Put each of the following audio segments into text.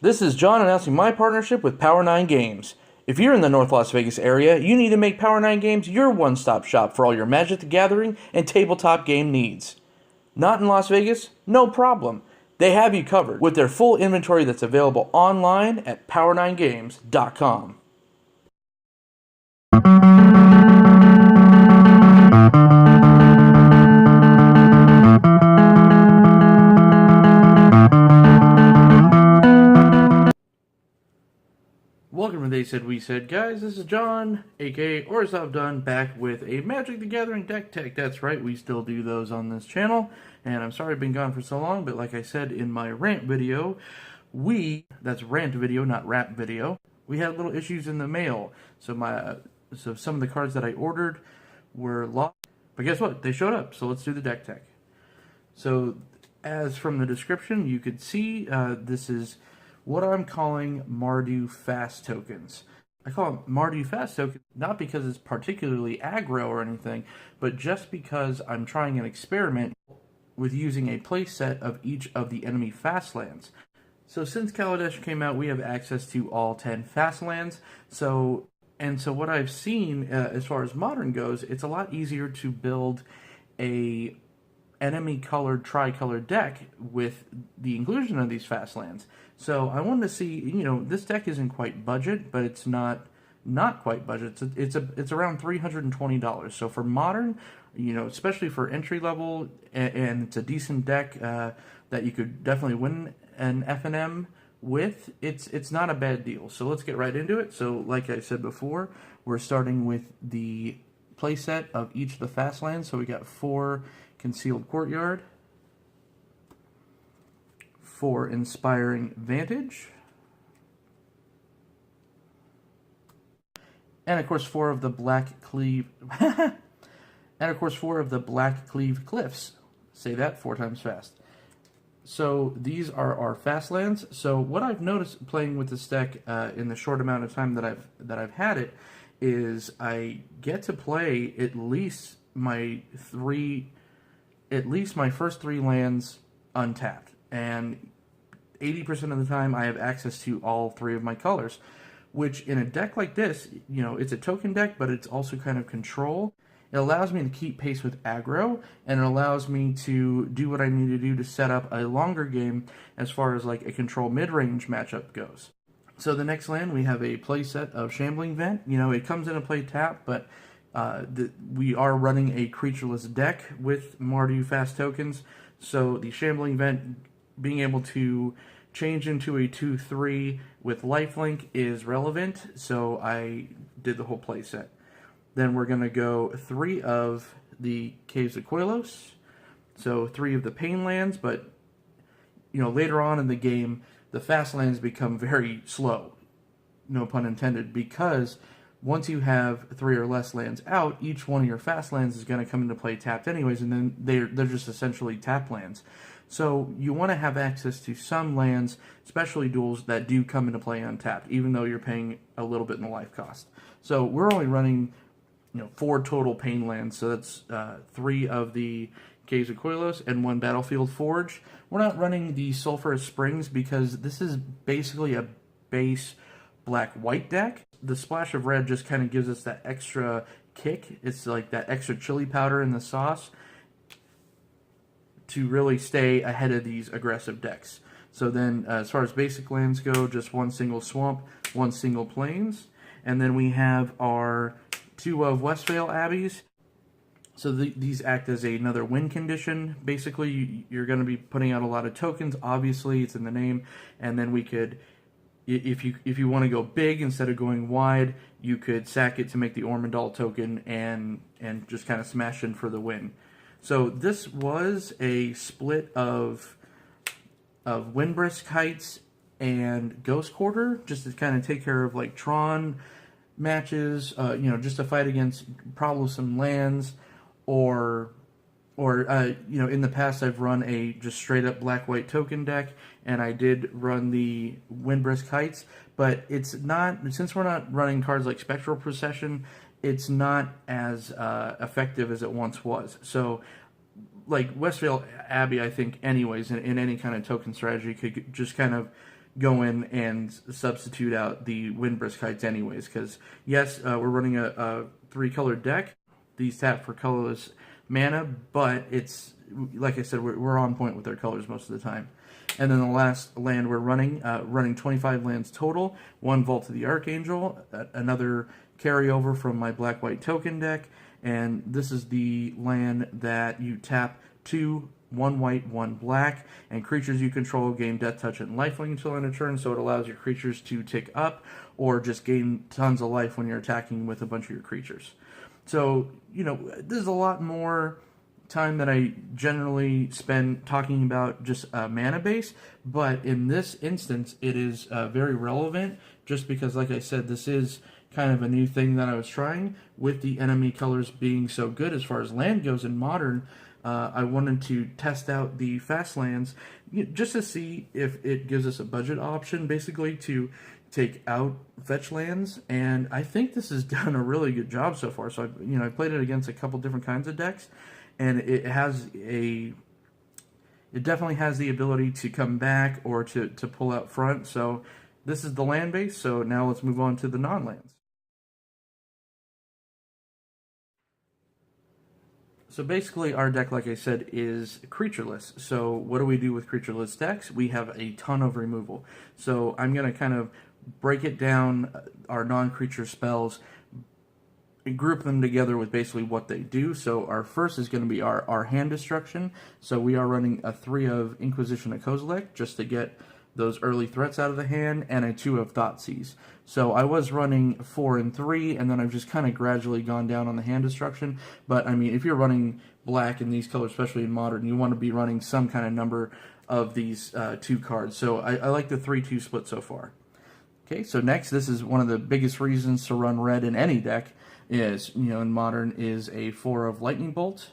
This is John announcing my partnership with Power 9 Games. If you're in the North Las Vegas area, you need to make Power 9 Games your one-stop shop for all your Magic the Gathering and tabletop game needs. Not in Las Vegas? No problem. They have you covered with their full inventory that's available online at power9games.com. Welcome to They Said We Said, guys. This is John, aka Or As I've Done, back with a Magic the Gathering deck tech. That's right, we still do those on this channel, and I'm sorry I've been gone for so long, but like I said in my rant video, that's rant video, not rap video, we had little issues in the mail. So some of the cards that I ordered were lost, but guess what? They showed up, so let's do the deck tech. So, as from the description, you could see this is what I'm calling Mardu fast tokens. I call them Mardu fast tokens not because it's particularly aggro or anything, but just because I'm trying an experiment with using a playset of each of the enemy fast lands. So since Kaladesh came out, we have access to all 10 fast lands. So what I've seen as far as Modern goes, it's a lot easier to build a enemy colored tricolored deck with the inclusion of these fast lands. So I wanted to see, this deck isn't quite budget, but it's not quite budget. It's around $320. So for Modern, especially for entry level, and it's a decent deck that you could definitely win an FNM with. It's not a bad deal. So let's get right into it. So like I said before, we're starting with the playset of each of the fast lands. So we got 4 Concealed Courtyard, 4 Inspiring Vantage, and of course 4 of the Black Cleave Cliffs. Say that 4 times fast. So these are our fast lands. So what I've noticed playing with this deck in the short amount of time that I've had it is I get to play at least my first 3 lands untapped, and 80% of the time I have access to all 3 of my colors, which in a deck like this, it's a token deck, but it's also kind of control. It allows me to keep pace with aggro, and it allows me to do what I need to do to set up a longer game as far as like a control mid-range matchup goes. So the next land, we have a playset of Shambling Vent. It comes in a play tap, but we are running a creatureless deck with Mardu fast tokens, so the Shambling Vent being able to change into a 2/3 with lifelink is relevant, so I did the whole playset. Then we're going to go 3 of the Caves of Koilos, so 3 of the Pain lands, but later on in the game, the fast lands become very slow, no pun intended, because once you have 3 or less lands out, each one of your fast lands is going to come into play tapped anyways, and then they're just essentially tap lands. So you want to have access to some lands, especially duels, that do come into play untapped, even though you're paying a little bit in the life cost. So we're only running 4 total Pain lands, so that's 3 of the Caves of Koilos and 1 Battlefield Forge. We're not running the Sulphurous Springs because this is basically a base black-white deck. The splash of red just kind of gives us that extra kick. It's like that extra chili powder in the sauce to really stay ahead of these aggressive decks. So then, as far as basic lands go, just 1 single swamp, 1 single plains, and then we have our 2 of Westvale Abbeys. So these act as another win condition. Basically, you're going to be putting out a lot of tokens. Obviously, it's in the name, and then we could, if you want to go big instead of going wide, you could sack it to make the Ormondal token and just kind of smash in for the win. So this was a split of Windbrisk Heights and Ghost Quarter, just to kind of take care of like Tron matches, just to fight against troublesome lands, or in the past I've run a just straight up black-white token deck, and I did run the Windbrisk Heights, but it's not, since we're not running cards like Spectral Procession, it's not as effective as it once was. So like Westvale Abbey, I think anyways, in any kind of token strategy, could just kind of go in and substitute out the Windbrisk Heights anyways, because yes, we're running a 3-color deck. These tap for colorless mana, but it's, like I said, we're on point with our colors most of the time. And then the last land we're running 25 lands total, 1 Vault of the Archangel, another carryover from my black-white token deck, and this is the land that you tap 2, 1 white, 1 black, and creatures you control gain Death Touch and Lifelink until end of turn, so it allows your creatures to tick up, or just gain tons of life when you're attacking with a bunch of your creatures. So, you know, there's a lot more time that I generally spend talking about just mana base, but in this instance it is very relevant just because, like I said, this is kind of a new thing that I was trying with the enemy colors being so good as far as land goes in Modern. I wanted to test out the fast lands just to see if it gives us a budget option basically to take out fetch lands, and I think this has done a really good job so far. So I played it against a couple different kinds of decks, and it definitely has the ability to come back or to pull out front. So this is the land base, so now let's move on to the non-lands. So basically our deck, like I said, is creatureless. So what do we do with creatureless decks? We have a ton of removal. So I'm going to kind of break it down, our non-creature spells, group them together with basically what they do. So our first is going to be our hand destruction. So we are running a 3 of Inquisition of Kozilek just to get those early threats out of the hand, and a 2 of Thoughtseize. So I was running 4 and 3, and then I've just kind of gradually gone down on the hand destruction. But I mean, if you're running black in these colors, especially in Modern, you want to be running some kind of number of these 2 cards. So I like the 3-2 split so far. Okay, so next, this is one of the biggest reasons to run red in any deck is, in Modern, is a 4 of Lightning Bolt.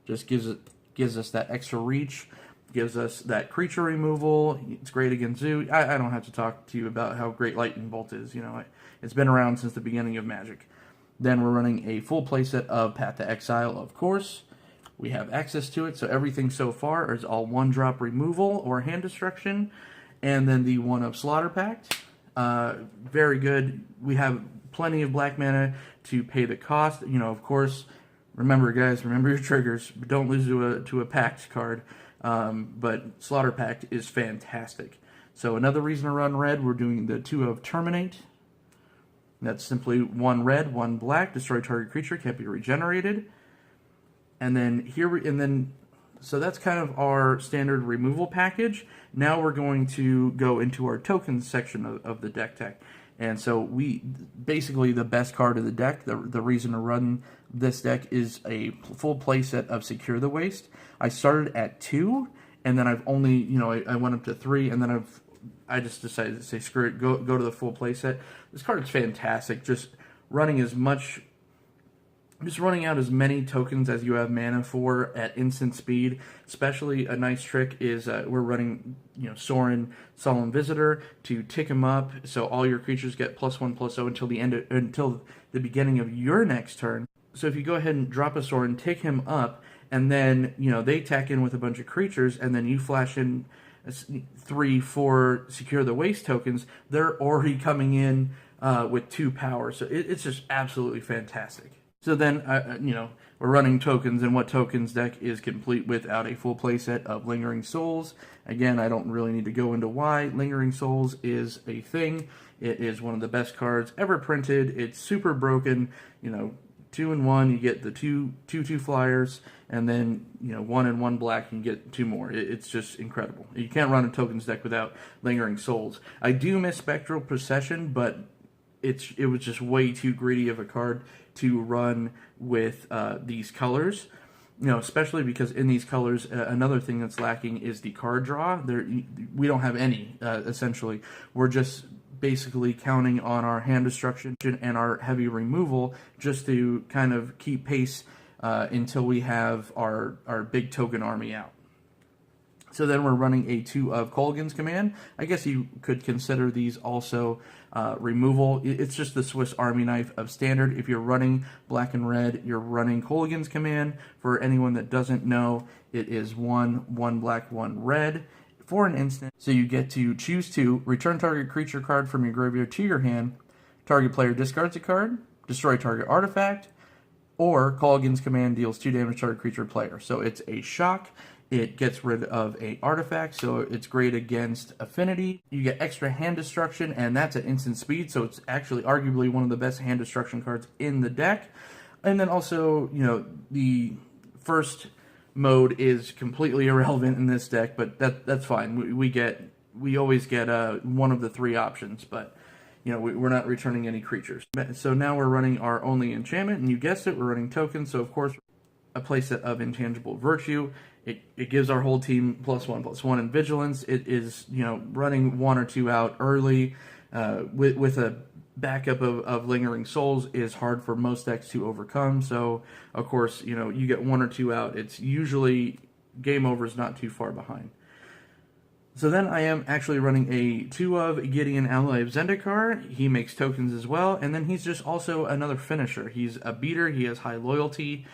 Just gives us that extra reach, gives us that creature removal. It's great against Zoo. I don't have to talk to you about how great Lightning Bolt is. It's been around since the beginning of Magic. Then we're running a full playset of Path to Exile, of course. We have access to it, so everything so far is all 1-drop removal or hand destruction. And then the 1 of Slaughter Pact. Very good. We have plenty of black mana to pay the cost. Of course, remember, guys, remember your triggers. Don't lose to a Pact card. But Slaughter Pact is fantastic. So another reason to run red, we're doing the 2 of Terminate. That's simply 1 red, 1 black. Destroy target creature, can't be regenerated. And then so that's kind of our standard removal package. Now we're going to go into our tokens section of the deck tech. And so basically the best card of the deck, the reason to run this deck is a full playset of Secure the Waste. I started at 2, and then I've only, I went up to 3, and then I just decided to say, screw it, go to the full playset. This card is fantastic. Just running out as many tokens as you have mana for at instant speed. Especially a nice trick is we're running, Sorin, Solemn Visitor to tick him up, so all your creatures get +1/+0 until the beginning of your next turn. So if you go ahead and drop a Sorin, tick him up, and then they tack in with a bunch of creatures, and then you flash in 3-4 Secure the Waste tokens, they're already coming in with 2 power. So it's just absolutely fantastic. So then, we're running tokens, and what tokens deck is complete without a full playset of Lingering Souls? Again, I don't really need to go into why. Lingering Souls is a thing. It is one of the best cards ever printed. It's super broken. 2 and 1, you get the 2/2 flyers, and then 1 and 1 black, you get 2 more. It's just incredible. You can't run a tokens deck without Lingering Souls. I do miss Spectral Procession, but it was just way too greedy of a card to run with these colors. Especially because in these colors, another thing that's lacking is the card draw. We don't have any, essentially. We're just basically counting on our hand destruction and our heavy removal just to kind of keep pace until we have our big token army out. So then we're running a 2 of Kolaghan's Command. I guess you could consider these also removal. It's just the Swiss Army knife of standard. If you're running black and red, you're running Kolaghan's Command. For anyone that doesn't know, it is 1 black, 1 red for an instant. So you get to choose to return target creature card from your graveyard to your hand, target player discards a card, destroy target artifact, or call against command, deals 2 damage to target creature player. So it's a shock. It gets rid of a artifact, so it's great against affinity. You get extra hand destruction, and that's at instant speed, so it's actually arguably one of the best hand destruction cards in the deck. And then also, you know, the first mode is completely irrelevant in this deck, but that's fine. We always get one of the 3 options, but you know, we're not returning any creatures. So now we're running our only enchantment, and you guessed it, we're running tokens. So of course, a playset of Intangible Virtue. It gives our whole team +1/+1 in vigilance. It is, you know, running 1 or 2 out early with a backup of Lingering Souls is hard for most decks to overcome. So of course, you know, you get 1 or 2 out. It's usually game over is not too far behind. So then I am actually running a 2 of Gideon, Ally of Zendikar. He makes tokens as well, and then he's just also another finisher. He's a beater, he has high loyalty.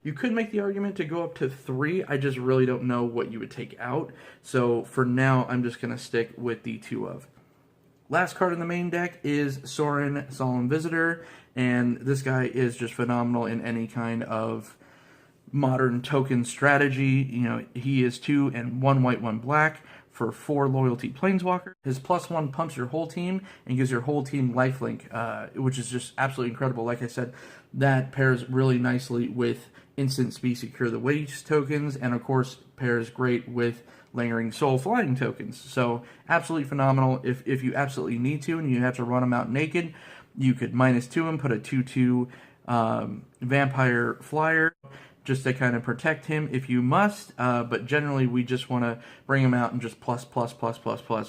You could make the argument to go up to 3, I just really don't know what you would take out. So for now, I'm just going to stick with the 2 of. Last card in the main deck is Sorin, Solemn Visitor, and this guy is just phenomenal in any kind of modern token strategy. You know, he is 2 and 1 white, 1 black for 4 loyalty planeswalker. His +1 pumps your whole team and gives your whole team lifelink, which is just absolutely incredible. Like I said, that pairs really nicely with instant speed secure the waste tokens, and of course pairs great with Lingering Soul flying tokens. So absolutely phenomenal. If you absolutely need to and you have to run him out naked, you could -2 him, put a 2/2 vampire flyer just to kind of protect him if you must, but generally we just want to bring him out and just plus,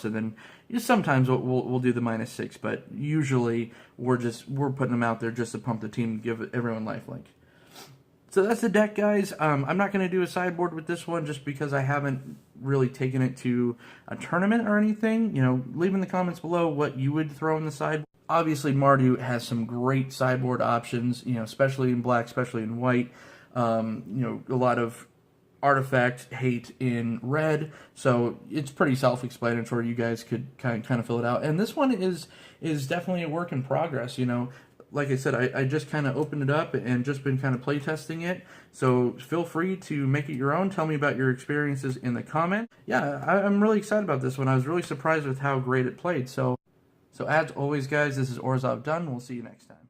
and then sometimes we'll do the -6, but usually we're putting him out there just to pump the team and give everyone lifelink. So that's the deck, guys. I'm not going to do a sideboard with this one just because I haven't really taken it to a tournament or anything. You know, leave in the comments below what you would throw in the sideboard. Obviously, Mardu has some great sideboard options, you know, especially in black, especially in white. You know, a lot of artifact hate in red, so it's pretty self-explanatory. You guys could kind of fill it out. And this one is definitely a work in progress, you know. Like I said, I just kind of opened it up and just been kind of play testing it. So feel free to make it your own. Tell me about your experiences in the comment. Yeah, I'm really excited about this one. I was really surprised with how great it played. So as always, guys, this is Orzhov done. We'll see you next time.